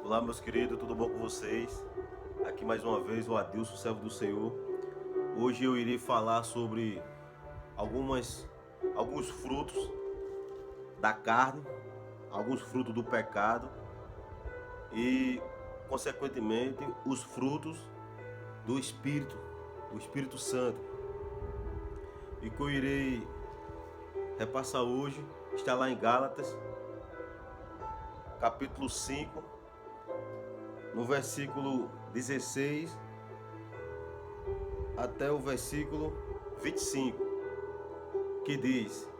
Olá, meus queridos, tudo bom com vocês? Aqui mais uma vez o Adilson, servo do Senhor. Hoje eu irei falar sobre alguns frutos da carne, alguns frutos do pecado e, consequentemente, os frutos do Espírito Santo. E que eu irei repassar hoje está lá em Gálatas, capítulo 5, no versículo 16 até o versículo 25, que diz: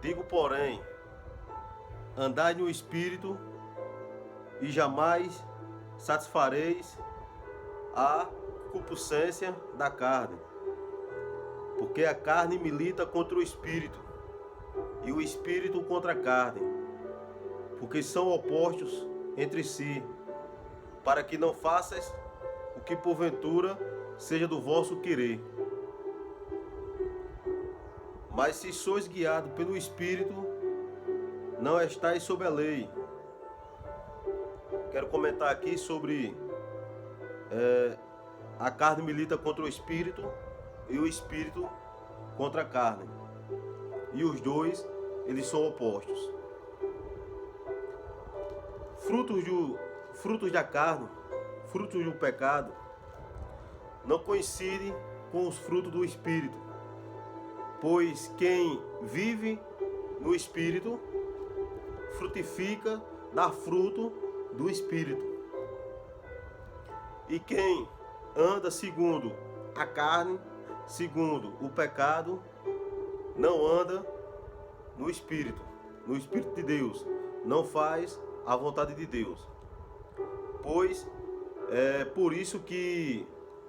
Digo, porém, andai no Espírito e jamais satisfareis a concupiscência da carne, porque a carne milita contra o Espírito e o Espírito contra a carne, porque são opostos entre si, para que não faças o que porventura seja do vosso querer. Mas se sois guiados pelo Espírito, não estáis sob a lei. Quero comentar aqui sobre a carne milita contra o Espírito e o Espírito contra a carne. E os dois, eles são opostos. Frutos da carne, frutos do pecado, não coincidem com os frutos do Espírito, pois quem vive no Espírito frutifica, dá fruto do Espírito. E quem anda segundo a carne, segundo o pecado, não anda no Espírito de Deus, não faz a vontade de Deus. Pois é por isso que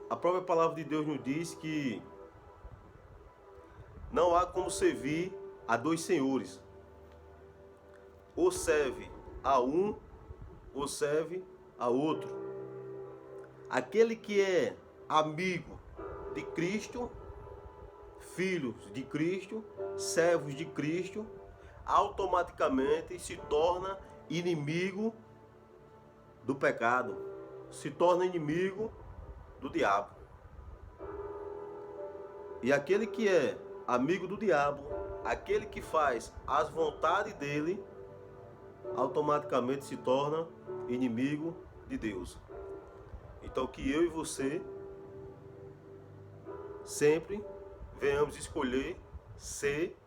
a própria palavra de Deus nos diz que não há como servir a dois senhores. Ou serve a um, ou serve a outro. Aquele que é amigo de Cristo, filhos de Cristo, servos de Cristo, automaticamente se torna inimigo do pecado, se torna inimigo do diabo. E aquele que é amigo do diabo, aquele que faz as vontades dele, automaticamente se torna inimigo de Deus. Então que eu e você sempre venhamos escolher ser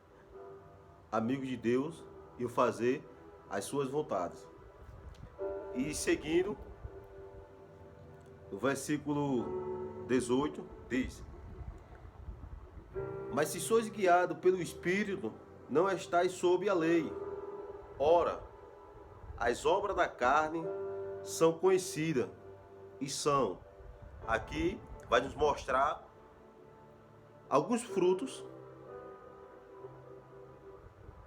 amigos de Deus e fazer as suas vontades. E seguindo, o versículo 18 diz: Mas se sois guiados pelo Espírito, não estáis sob a lei. Ora, as obras da carne são conhecidas e são. Aqui vai nos mostrar alguns frutos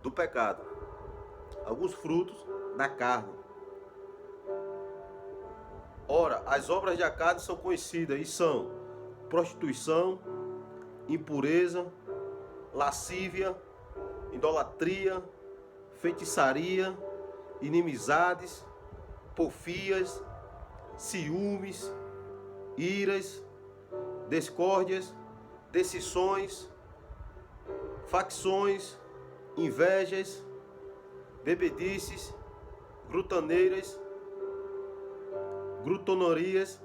do pecado, alguns frutos da carne. Ora, as obras da carne são conhecidas e são prostituição, impureza, lascívia, idolatria, feitiçaria, inimizades, porfias, ciúmes, iras, discórdias, decisões, facções, invejas, bebedices, grutonorias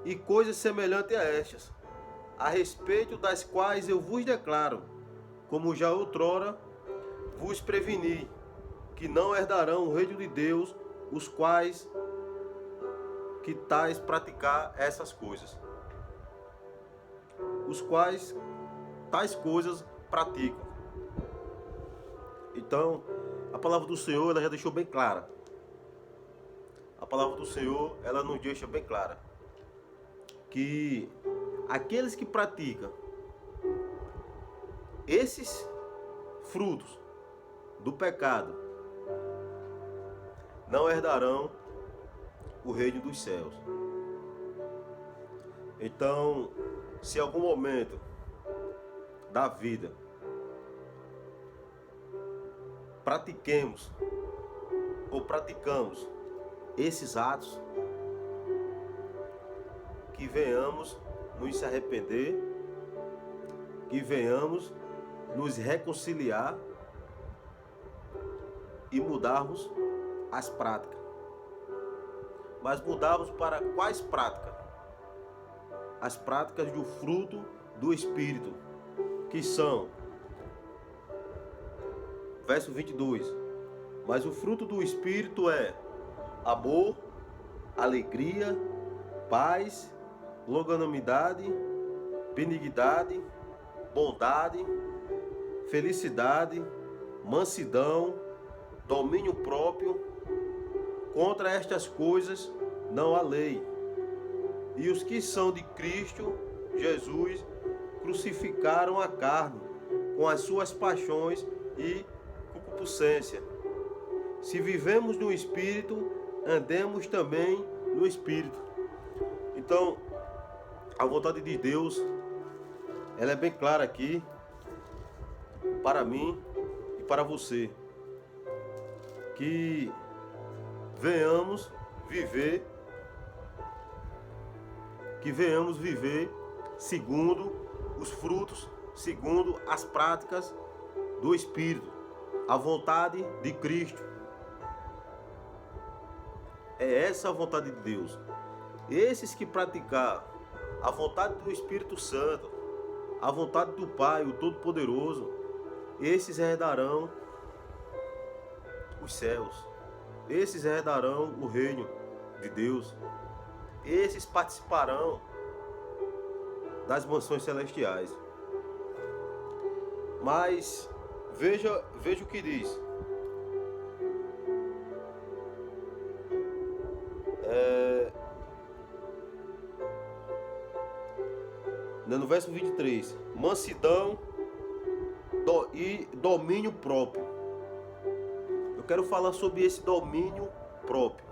e coisas semelhantes a estas, a respeito das quais eu vos declaro, como já outrora vos preveni, que não herdarão o reino de Deus os quais que tais praticar essas coisas. Os quais tais coisas praticam. Então, a palavra do Senhor, ela já deixou bem clara. A palavra do Senhor, ela nos deixa bem clara que aqueles que praticam esses frutos do pecado não herdarão o reino dos céus. Então, se em algum momento da vida pratiquemos ou praticamos esses atos, que venhamos nos arrepender, que venhamos nos reconciliar e mudarmos as práticas. Mas mudarmos para quais práticas? As práticas do fruto do Espírito, que são, verso 22, mas o fruto do Espírito é amor, alegria, paz, longanimidade, benignidade, bondade, felicidade, mansidão, domínio próprio. Contra estas coisas não há lei. E os que são de Cristo Jesus crucificaram a carne com as suas paixões e concupiscência. Se vivemos no Espírito, andemos também no Espírito. Então, a vontade de Deus, ela é bem clara aqui, para mim e para você, que venhamos viver segundo os frutos, segundo as práticas do Espírito, a vontade de Cristo. É essa a vontade de Deus. Esses que praticar a vontade do Espírito Santo, a vontade do Pai, o Todo-Poderoso, esses herdarão os céus. Esses herdarão o reino de Deus. Esses participarão das mansões celestiais. Mas veja o que diz. No verso 23, mansidão e domínio próprio. Eu quero falar sobre esse domínio próprio.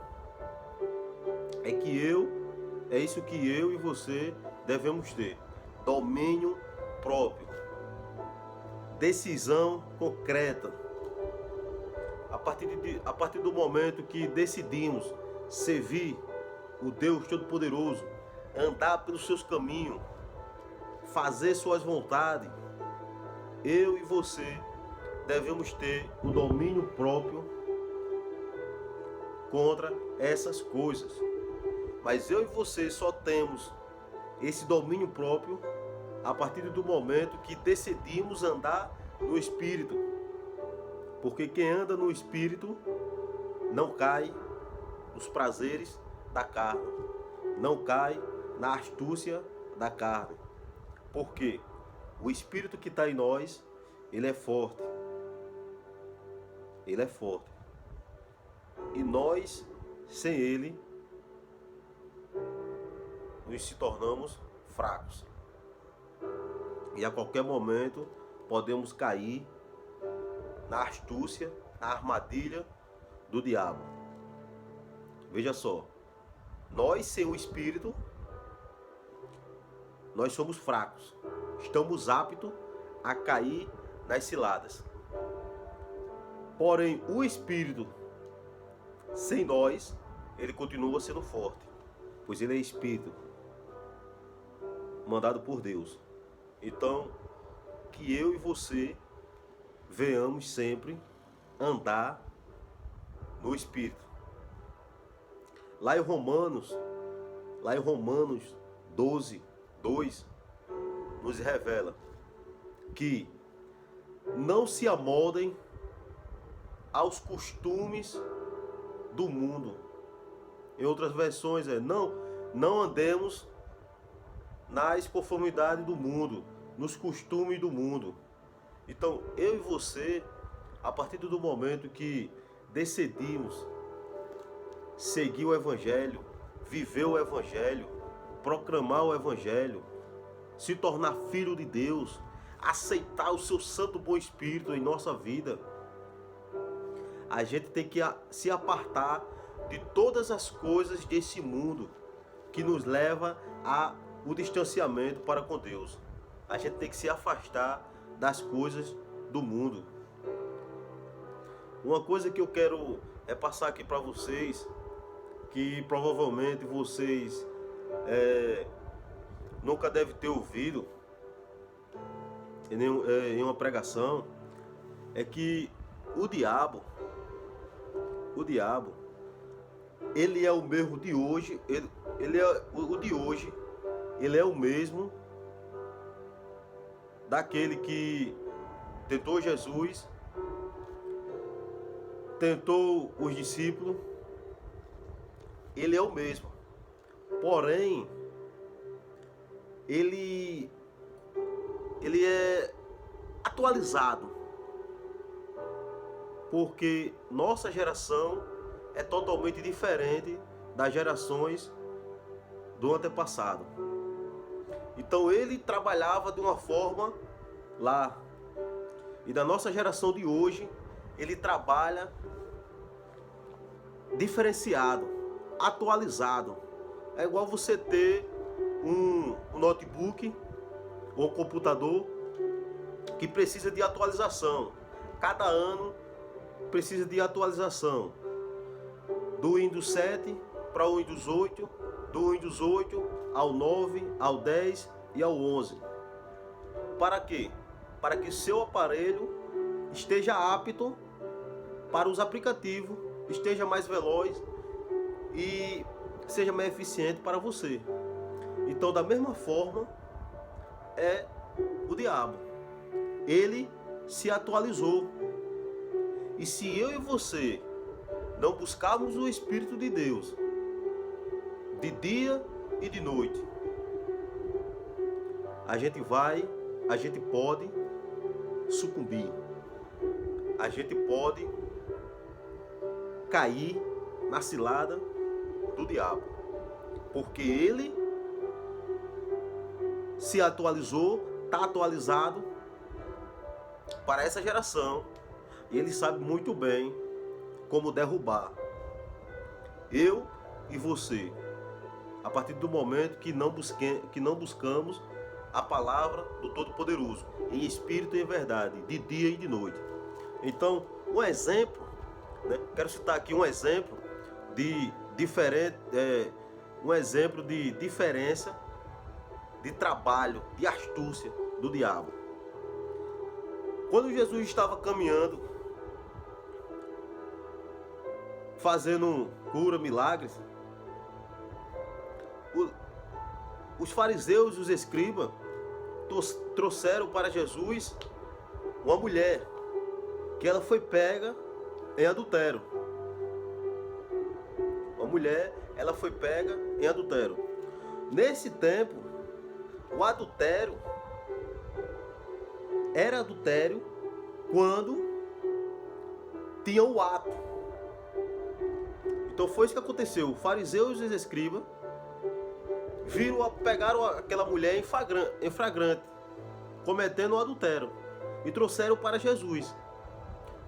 É isso que eu e você devemos ter. Domínio próprio. Decisão concreta. A partir do momento que decidimos servir o Deus Todo-Poderoso, andar pelos seus caminhos, fazer suas vontades, eu e você devemos ter o domínio próprio contra essas coisas. Mas eu e você só temos esse domínio próprio a partir do momento que decidimos andar no Espírito. Porque quem anda no Espírito não cai nos prazeres da carne, não cai na astúcia da carne. Porque o Espírito que está em nós, ele é forte. Ele é forte. E nós, sem ele, nos se tornamos fracos. E a qualquer momento podemos cair na astúcia, na armadilha do diabo. Veja só, nós sem o Espírito, nós somos fracos. Estamos aptos a cair nas ciladas. Porém, o Espírito, sem nós, ele continua sendo forte, pois ele é Espírito, mandado por Deus. Então, que eu e você venhamos sempre andar no Espírito. Lá em Romanos 12, 2, nos revela que não se amoldem aos costumes do mundo. Em outras versões não andemos nas conformidades do mundo, nos costumes do mundo. Então, eu e você, a partir do momento que decidimos seguir o Evangelho, viver o Evangelho, proclamar o Evangelho, se tornar filho de Deus, aceitar o seu Santo Bom Espírito em nossa vida, a gente tem que se apartar de todas as coisas desse mundo que nos leva ao distanciamento para com Deus. A gente tem que se afastar das coisas do mundo. Uma coisa que eu quero passar aqui para vocês que provavelmente vocês nunca devem ter ouvido em uma pregação, é que o diabo, ele é o mesmo de hoje, ele é o de hoje, ele é o mesmo daquele que tentou Jesus, tentou os discípulos, ele é o mesmo. Porém, ele é atualizado, porque nossa geração é totalmente diferente das gerações do antepassado. Então ele trabalhava de uma forma lá, e da nossa geração de hoje ele trabalha diferenciado, atualizado. É igual você ter um notebook ou um computador que precisa de atualização. Cada ano precisa de atualização. Do Windows 7 para o Windows 8, do Windows 8 ao 9, ao 10 e ao 11. Para quê? Para que seu aparelho esteja apto para os aplicativos, esteja mais veloz e seja mais eficiente para você. Então, da mesma forma, é o diabo. Ele se atualizou. E se eu e você não buscarmos o Espírito de Deus de dia e de noite, a gente pode sucumbir. A gente pode cair na cilada do diabo. Porque ele se atualizou, está atualizado para essa geração. E ele sabe muito bem como derrubar eu e você, a partir do momento que não buscamos a palavra do Todo-Poderoso, em espírito e em verdade, de dia e de noite. Então, um exemplo, né? Quero citar aqui um exemplo de diferença de trabalho, de astúcia do diabo. Quando Jesus estava caminhando, fazendo cura, milagres, os fariseus e os escribas trouxeram para Jesus uma mulher que ela foi pega em adultério. Uma mulher, ela foi pega em adultério. Nesse tempo, o adultério era adultério quando tinha o ato. Então foi isso que aconteceu. Os fariseus e os escribas pegaram aquela mulher em flagrante, cometendo um adultério, e trouxeram para Jesus.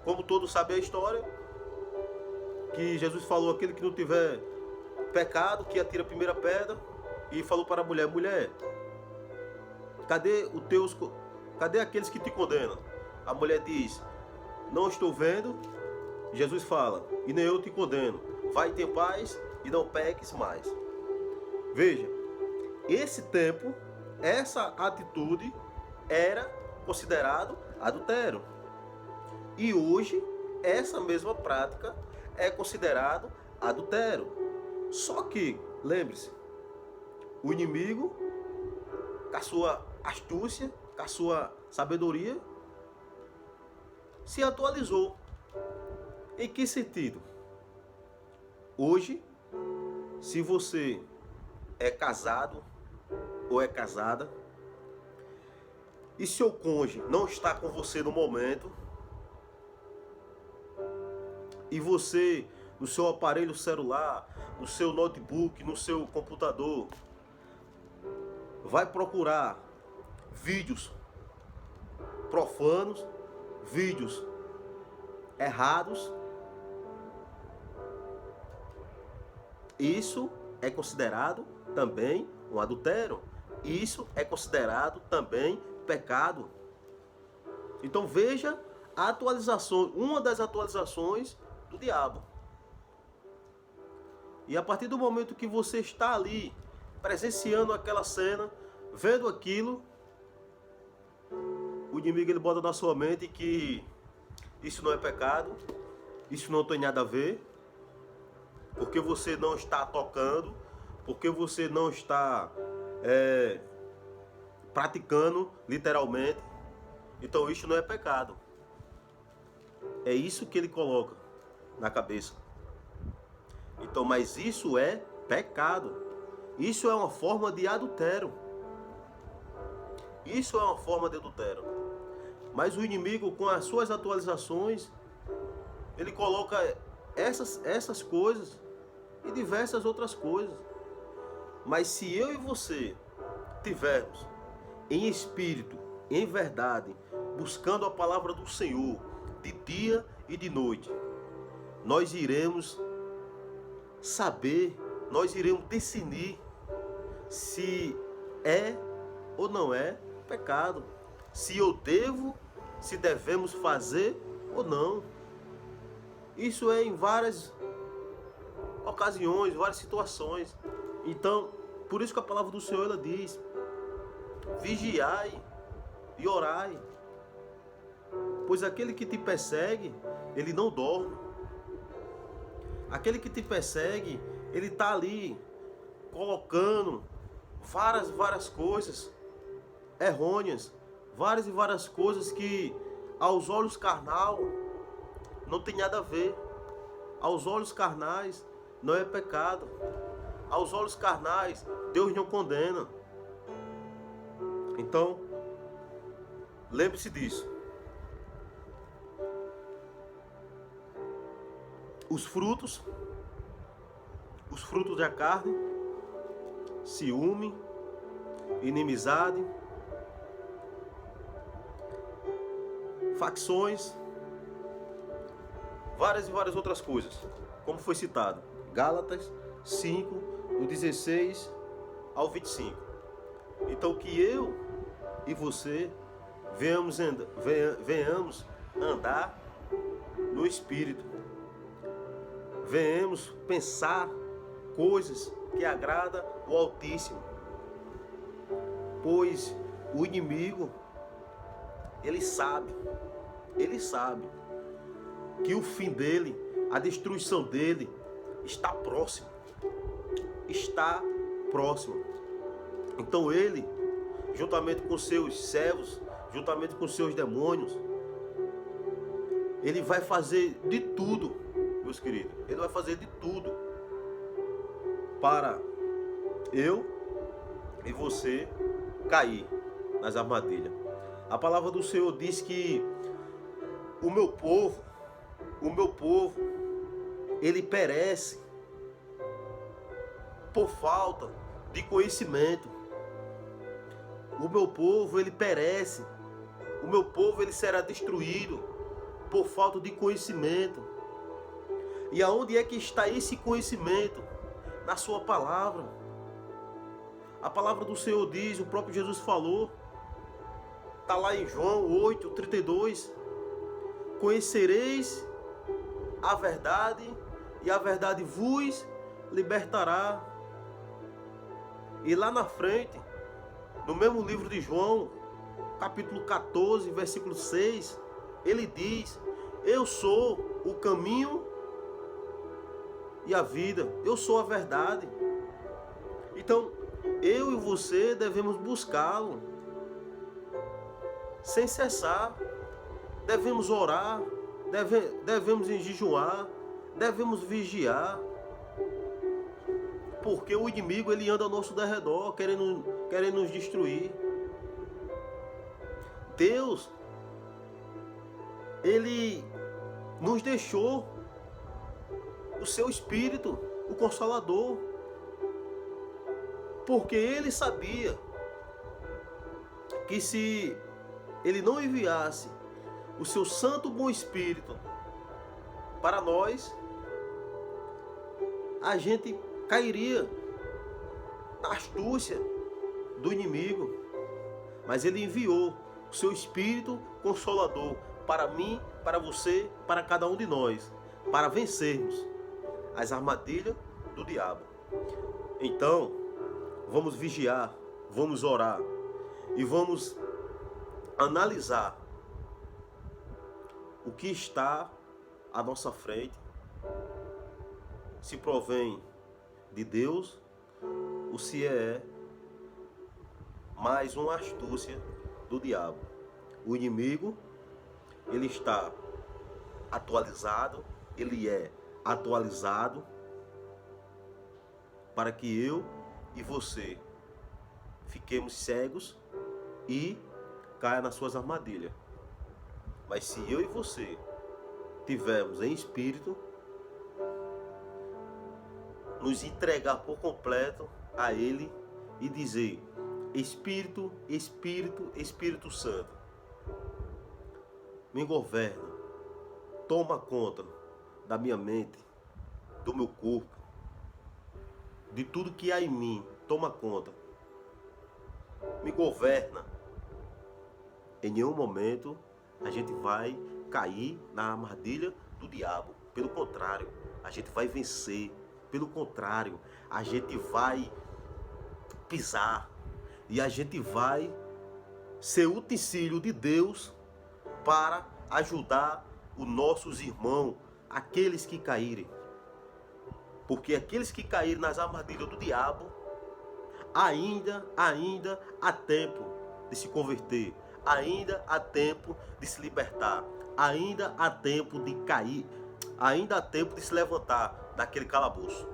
Como todos sabem a história, que Jesus falou: aquele que não tiver pecado, que atira a primeira pedra, e falou para a mulher: mulher, cadê aqueles que te condenam? A mulher diz: não estou vendo. Jesus fala: e nem eu te condeno, vai ter paz e não peques mais. Veja, esse tempo, essa atitude era considerado adultério. E hoje, essa mesma prática é considerado adultério. Só que, lembre-se, o inimigo, com a sua astúcia, com a sua sabedoria, se atualizou. Em que sentido? Hoje, se você é casado ou é casada e seu cônjuge não está com você no momento, e você, no seu aparelho celular, no seu notebook, no seu computador, vai procurar vídeos profanos, vídeos errados, isso é considerado também um adultério. Isso é considerado também pecado. Então veja a atualização, uma das atualizações do diabo. E a partir do momento que você está ali, presenciando aquela cena, vendo aquilo, o inimigo ele bota na sua mente que isso não é pecado, isso não tem nada a ver, porque você não está tocando, porque você não está praticando literalmente, então isso não é pecado. É isso que ele coloca na cabeça. Então, mas isso é pecado. Isso é uma forma de adultério. Isso é uma forma de adultério. Mas o inimigo, com as suas atualizações, ele coloca essas coisas e diversas outras coisas. Mas se eu e você tivermos em espírito, em verdade, buscando a palavra do Senhor, de dia e de noite, nós iremos saber, nós iremos discernir se é ou não é pecado, se eu devo, se devemos fazer ou não. Isso é em várias ocasiões, várias situações. Então, por isso que a palavra do Senhor ela diz: vigiai e orai, pois aquele que te persegue, ele não dorme. Aquele que te persegue, ele está ali colocando várias coisas errôneas, várias e várias coisas que aos olhos carnal não tem nada a ver. Aos olhos carnais não é pecado. Aos olhos carnais Deus não condena. Então, lembre-se disso. Os frutos da carne: ciúme, inimizade, facções, várias e várias outras coisas, como foi citado, Gálatas 5, do 16 ao 25. Então, que eu e você venhamos andar no Espírito, venhamos pensar coisas que agrada o Altíssimo, pois o inimigo ele sabe que o fim dele, a destruição dele está próximo. Então ele, juntamente com seus servos, juntamente com seus demônios, ele vai fazer de tudo, meus queridos. Ele vai fazer de tudo para eu e você cair nas armadilhas. A palavra do Senhor diz que o meu povo, ele perece por falta de conhecimento. O meu povo, ele perece. O meu povo, ele será destruído por falta de conhecimento. E aonde é que está esse conhecimento? Na sua palavra. A palavra do Senhor diz, o próprio Jesus falou, está lá em João 8:32, conhecereis a verdade e a verdade vos libertará. E lá na frente, no mesmo livro de João, capítulo 14, versículo 6, ele diz: eu sou o caminho e a vida, eu sou a verdade. Então, eu e você devemos buscá-lo sem cessar. Devemos orar, devemos jejuar, devemos vigiar, porque o inimigo ele anda ao nosso derredor, querendo nos destruir. Deus, ele nos deixou o seu Espírito, o Consolador, porque ele sabia que se ele não enviasse o seu Santo Bom Espírito para nós, a gente cairia na astúcia do inimigo. Mas ele enviou o seu Espírito Consolador para mim, para você, para cada um de nós, para vencermos as armadilhas do diabo. Então, vamos vigiar, vamos orar e vamos analisar o que está à nossa frente, se provém de Deus ou se é mais uma astúcia do diabo. O inimigo, ele está atualizado, ele é atualizado para que eu e você fiquemos cegos e caia nas suas armadilhas. Mas se eu e você tivermos em espírito, nos entregar por completo a Ele e dizer: Espírito, Espírito, Espírito Santo, me governa, toma conta da minha mente, do meu corpo, de tudo que há em mim, toma conta, me governa. Em nenhum momento a gente vai cair na armadilha do diabo. Pelo contrário, a gente vai vencer. Pelo contrário, a gente vai pisar e a gente vai ser utensílio de Deus para ajudar os nossos irmãos, aqueles que caírem. Porque aqueles que caírem nas armadilhas do diabo, ainda há tempo de se converter, ainda há tempo de se libertar, ainda há tempo de cair, ainda há tempo de se levantar daquele calabouço.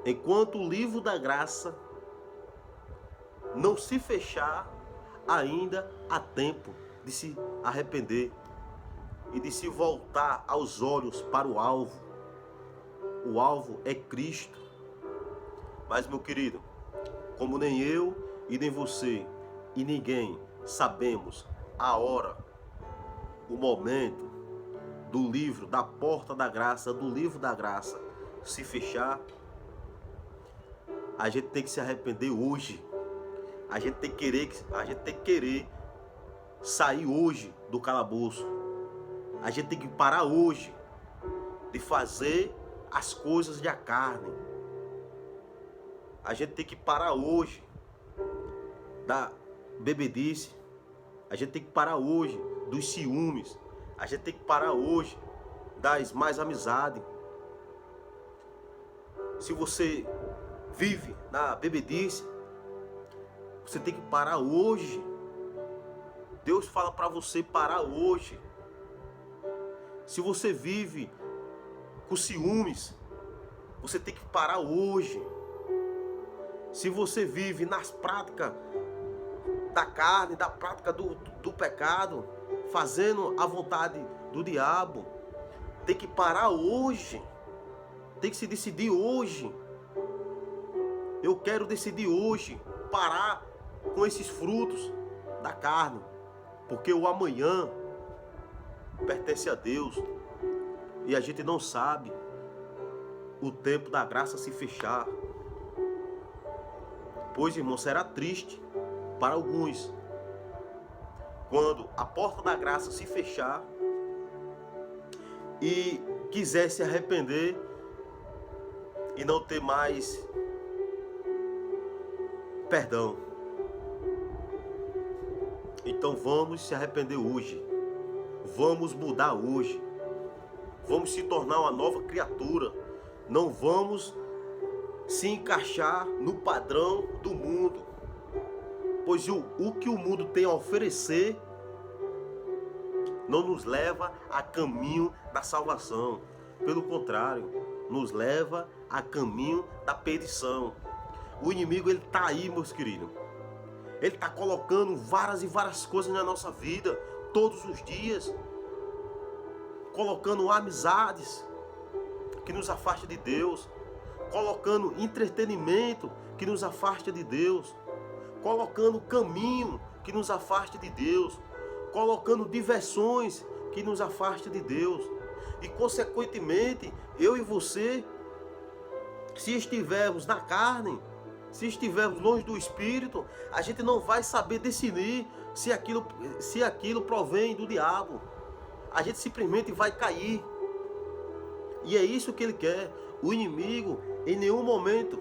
Enquanto o livro da graça não se fechar, ainda há tempo de se arrepender e de se voltar aos olhos para o alvo. O alvo é Cristo. Mas, meu querido, como nem eu e nem você e ninguém sabemos a hora, o momento do livro, da porta da graça, do livro da graça se fechar, a gente tem que se arrepender hoje. A gente tem que querer sair hoje do calabouço. A gente tem que parar hoje de fazer as coisas da carne. A gente tem que parar hoje da bebedice. A gente tem que parar hoje dos ciúmes. A gente tem que parar hoje das más amizades. Se você vive na bebedice, você tem que parar hoje. Deus fala para você parar hoje. Se você vive com ciúmes, você tem que parar hoje. Se você vive nas práticas da carne, da prática do pecado, fazendo a vontade do diabo, tem que parar hoje. Tem que se decidir hoje. Eu quero decidir hoje parar com esses frutos da carne, porque o amanhã pertence a Deus e a gente não sabe o tempo da graça se fechar. Pois, irmão, será triste para alguns quando a porta da graça se fechar e quiser se arrepender e não ter mais perdão. Então vamos se arrepender hoje. Vamos mudar hoje. Vamos se tornar uma nova criatura. Não vamos se encaixar no padrão do mundo. Pois o que o mundo tem a oferecer não nos leva a caminho da salvação. Pelo contrário, nos leva a caminho da perdição. O inimigo, ele está aí, meus queridos. Ele está colocando várias e várias coisas na nossa vida, todos os dias. Colocando amizades que nos afasta de Deus. Colocando entretenimento que nos afasta de Deus. Colocando caminho que nos afasta de Deus. Colocando diversões que nos afasta de Deus. E consequentemente, eu e você, se estivermos na carne, se estivermos longe do Espírito, a gente não vai saber decidir se aquilo provém do diabo. A gente simplesmente vai cair. E é isso que ele quer. O inimigo, em nenhum momento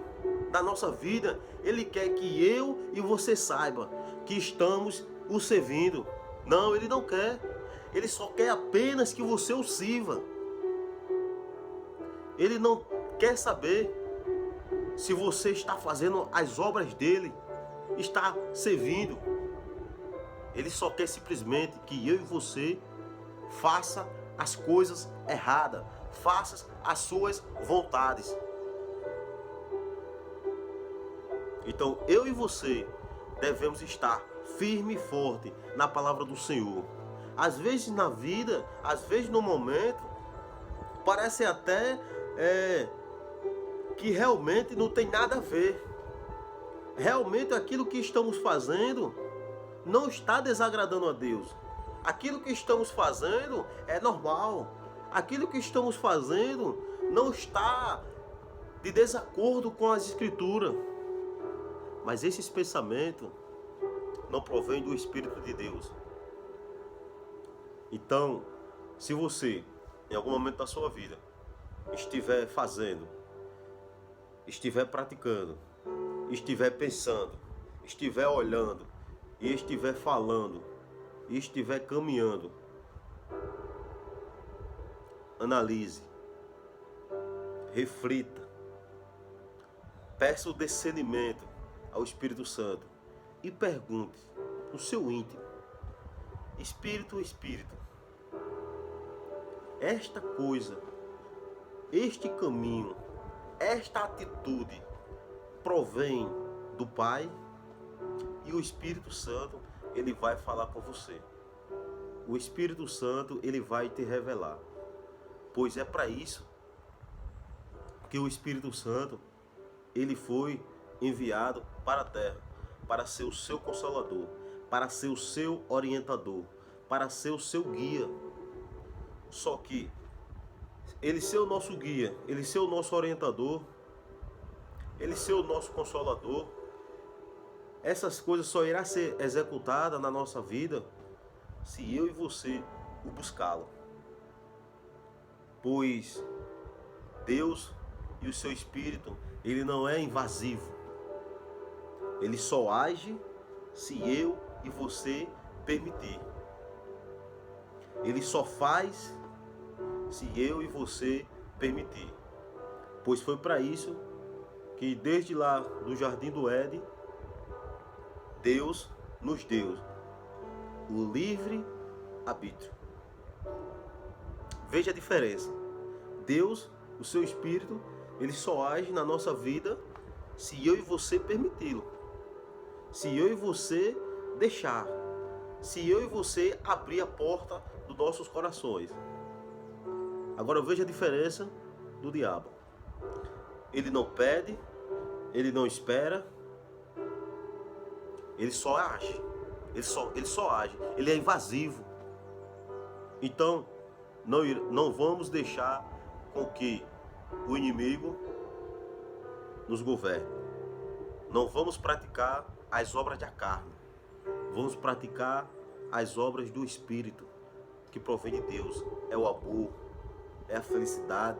da nossa vida, ele quer que eu e você saiba que estamos o servindo. Não, ele não quer. Ele só quer apenas que você o sirva. Ele não quer saber se você está fazendo as obras dele, está servindo. Ele só quer simplesmente que eu e você faça as coisas erradas, faça as suas vontades. Então eu e você devemos estar firme e forte na palavra do Senhor. Às vezes na vida, às vezes no momento, parece até que realmente não tem nada a ver. Realmente aquilo que estamos fazendo não está desagradando a Deus. Aquilo que estamos fazendo é normal. Aquilo que estamos fazendo não está de desacordo com as Escrituras. Mas esses pensamentos não provêm do Espírito de Deus. Então, se você, em algum momento da sua vida, estiver fazendo, estiver praticando, estiver pensando, estiver olhando, e estiver falando, e estiver caminhando, analise, reflita, peça o discernimento ao Espírito Santo e pergunte no seu íntimo: Espírito, esta coisa, este caminho, esta atitude provém do Pai? E o Espírito Santo, ele vai falar com você. O Espírito Santo, ele vai te revelar. Pois é para isso que o Espírito Santo, ele foi enviado para a terra, para ser o seu consolador, para ser o seu orientador, para ser o seu guia. Só que ele ser o nosso guia, ele ser o nosso orientador, ele ser o nosso consolador, essas coisas só irá ser executada na nossa vida se eu e você o buscá-lo. Pois Deus e o seu Espírito, ele não é invasivo. Ele só age se eu e você permitir. Ele só faz se eu e você permitir. Pois foi para isso que desde lá do Jardim do Éden, Deus nos deu o livre arbítrio. Veja a diferença. Deus, o seu Espírito, ele só age na nossa vida se eu e você permiti-lo. Se eu e você deixar. Se eu e você abrir a porta dos nossos corações. Agora veja a diferença do diabo. Ele não pede, ele não espera, ele só age. Ele só age. Ele é invasivo. Então, não vamos deixar com que o inimigo nos governe. Não vamos praticar as obras da carne. Vamos praticar as obras do Espírito, que provém de Deus. É o amor, é a felicidade,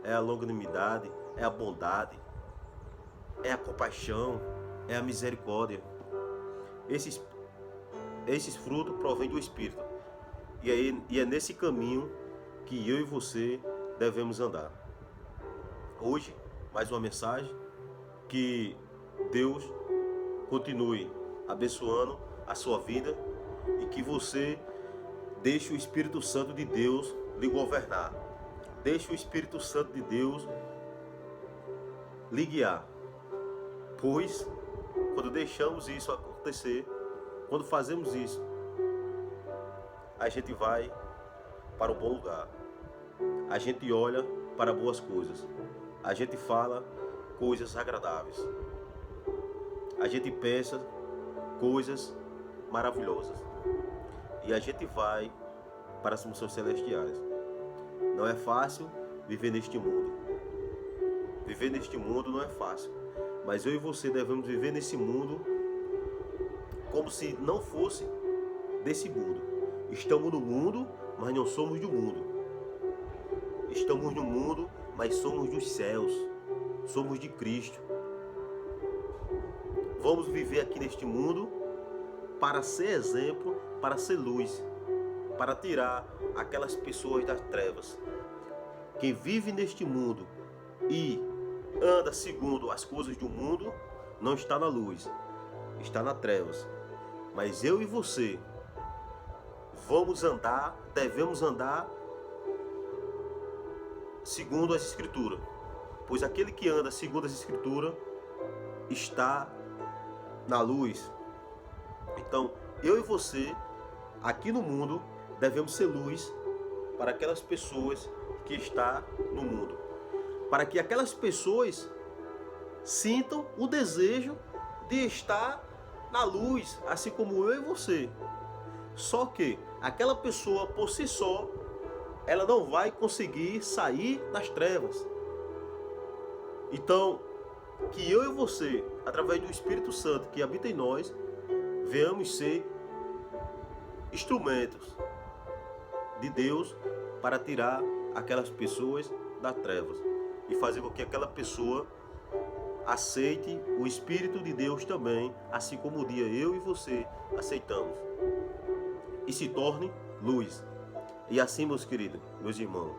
é a longanimidade, é a bondade, é a compaixão, é a misericórdia. Esses frutos provêm do Espírito. E é nesse caminho que eu e você devemos andar. Hoje, mais uma mensagem. Que Deus continue abençoando a sua vida e que você deixe o Espírito Santo de Deus lhe governar. Deixe o Espírito Santo de Deus lhe guiar. Pois, quando deixamos isso acontecer, quando fazemos isso, a gente vai para um bom lugar. A gente olha para boas coisas. A gente fala coisas agradáveis. A gente pensa coisas maravilhosas. E a gente vai para as mansões celestiais. Não é fácil viver neste mundo. Viver neste mundo não é fácil. Mas eu e você devemos viver nesse mundo como se não fosse desse mundo. Estamos no mundo, mas não somos do mundo. estamos no mundo, mas somos dos céus, somos de Cristo. Vamos viver aqui neste mundo para ser exemplo, para ser luz, para tirar aquelas pessoas das trevas. Quem vive neste mundo e anda segundo as coisas do mundo, não está na luz, está nas trevas. Mas eu e você devemos andar segundo as Escrituras. Pois aquele que anda segundo as Escrituras está na luz. Então, eu e você, aqui no mundo, devemos ser luz para aquelas pessoas que estão no mundo. Para que aquelas pessoas sintam o desejo de estar na luz, assim como eu e você. Só que aquela pessoa por si só, ela não vai conseguir sair das trevas. Então, que eu e você, através do Espírito Santo que habita em nós, venhamos ser instrumentos de Deus para tirar aquelas pessoas das trevas e fazer com que aquela pessoa aceite o Espírito de Deus também, assim como um dia eu e você aceitamos, e se torne luz. E assim, meus queridos, meus irmãos,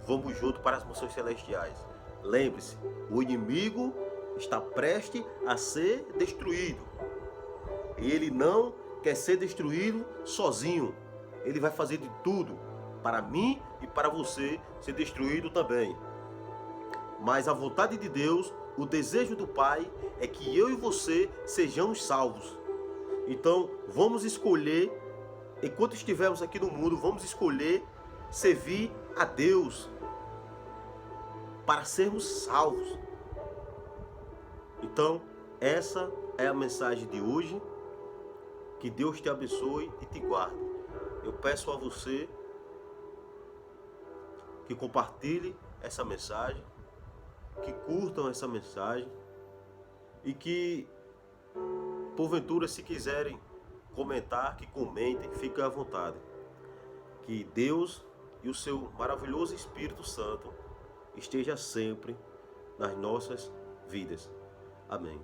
vamos juntos para as mansões celestiais. Lembre-se, o inimigo está prestes a ser destruído. Ele não quer ser destruído sozinho. Ele vai fazer de tudo para mim e para você ser destruído também. Mas a vontade de Deus, o desejo do Pai é que eu e você sejamos salvos. Então, vamos escolher, enquanto estivermos aqui no mundo, vamos escolher servir a Deus para sermos salvos. Então, essa é a mensagem de hoje. Que Deus te abençoe e te guarde. Eu peço a você que compartilhe essa mensagem, que curtam essa mensagem e que, porventura, se quiserem comentar, que comentem, fiquem à vontade. Que Deus e o seu maravilhoso Espírito Santo esteja sempre nas nossas vidas. Amém.